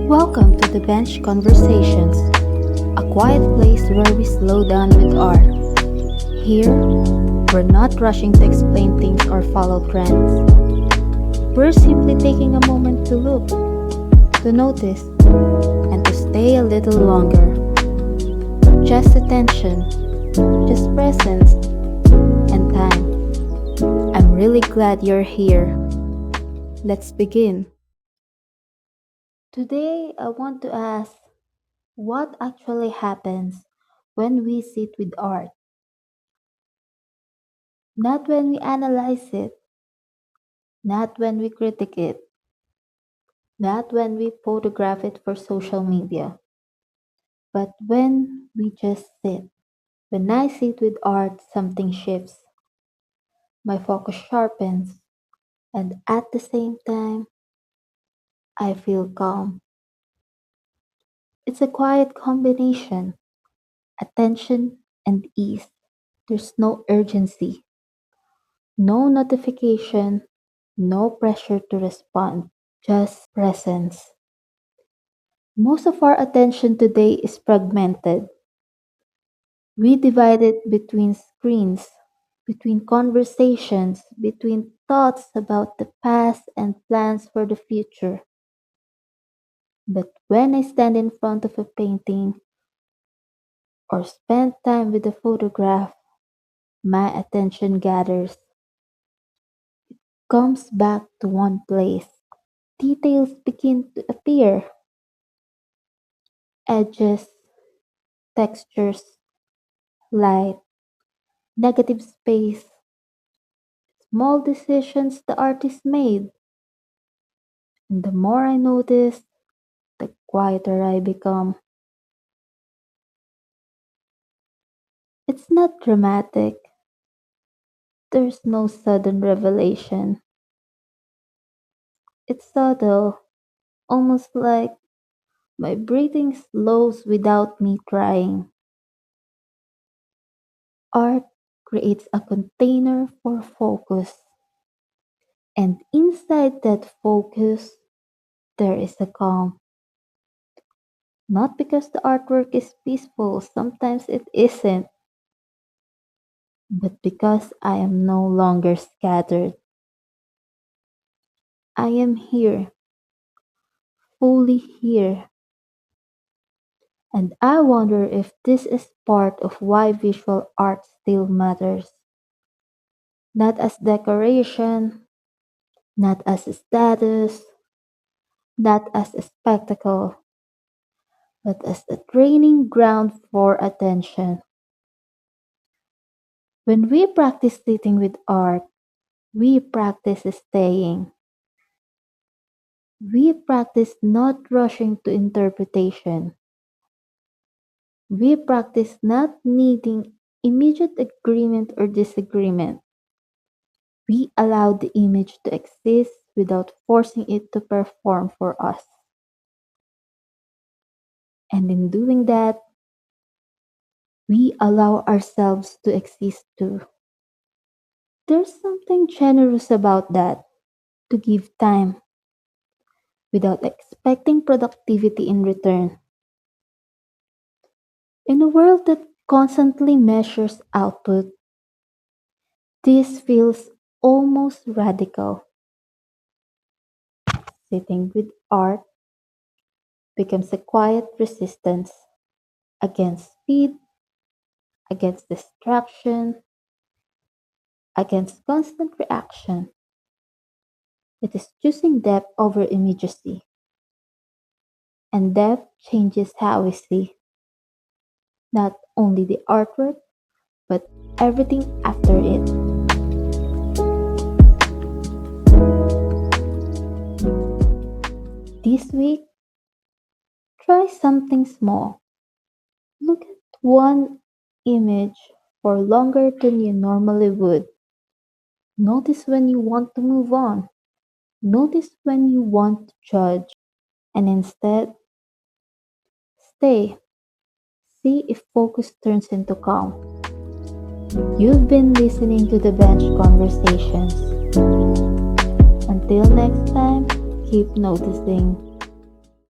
Welcome to the Bench Conversations, a quiet place where we slow down with art. Here, we're not rushing to explain things or follow trends. We're simply taking a moment to look, to notice, and to stay a little longer. Just attention, just presence, and time. I'm really glad you're here. Let's begin. Today, I want to ask what actually happens when we sit with art? Not when we analyze it, not when we critique it, not when we photograph it for social media, but when we just sit. When I sit with art, something shifts. My focus sharpens, and at the same time, I feel calm. It's a quiet combination attention and ease. There's no urgency, no notification, no pressure to respond, just presence. Most of our attention today is fragmented. We divide it between screens, between conversations, between thoughts about the past and plans for the future. But when I stand in front of a painting or spend time with a photograph, my attention gathers, comes back to one place. Details begin to appear, edges, textures, light, negative space, small decisions the artist made. And the more I notice, the quieter I become. It's not dramatic. There's no sudden revelation. It's subtle, almost like my breathing slows without me trying. Art creates a container for focus, and inside that focus, there is a calm. Not because the artwork is peaceful, sometimes it isn't, but because I am no longer scattered. I am here, fully here. And I wonder if this is part of why visual art still matters. Not as decoration, not as a status, not as a spectacle, but as a training ground for attention. When we practice sitting with art, we practice staying. We practice not rushing to interpretation. We practice not needing immediate agreement or disagreement. We allow the image to exist without forcing it to perform for us. And in doing that, we allow ourselves to exist too. There's something generous about that, to give time without expecting productivity in return. In a world that constantly measures output, this feels almost radical. Sitting with art becomes a quiet resistance against speed, against distraction, against constant reaction. It is choosing depth over immediacy, and depth changes how we see not only the artwork, but everything after it. This week, try something small. Look at one image for longer than you normally would. Notice when you want to move on. Notice when you want to judge. And instead, stay. See if focus turns into calm. You've been listening to the Bench Conversations. Until next time, keep noticing.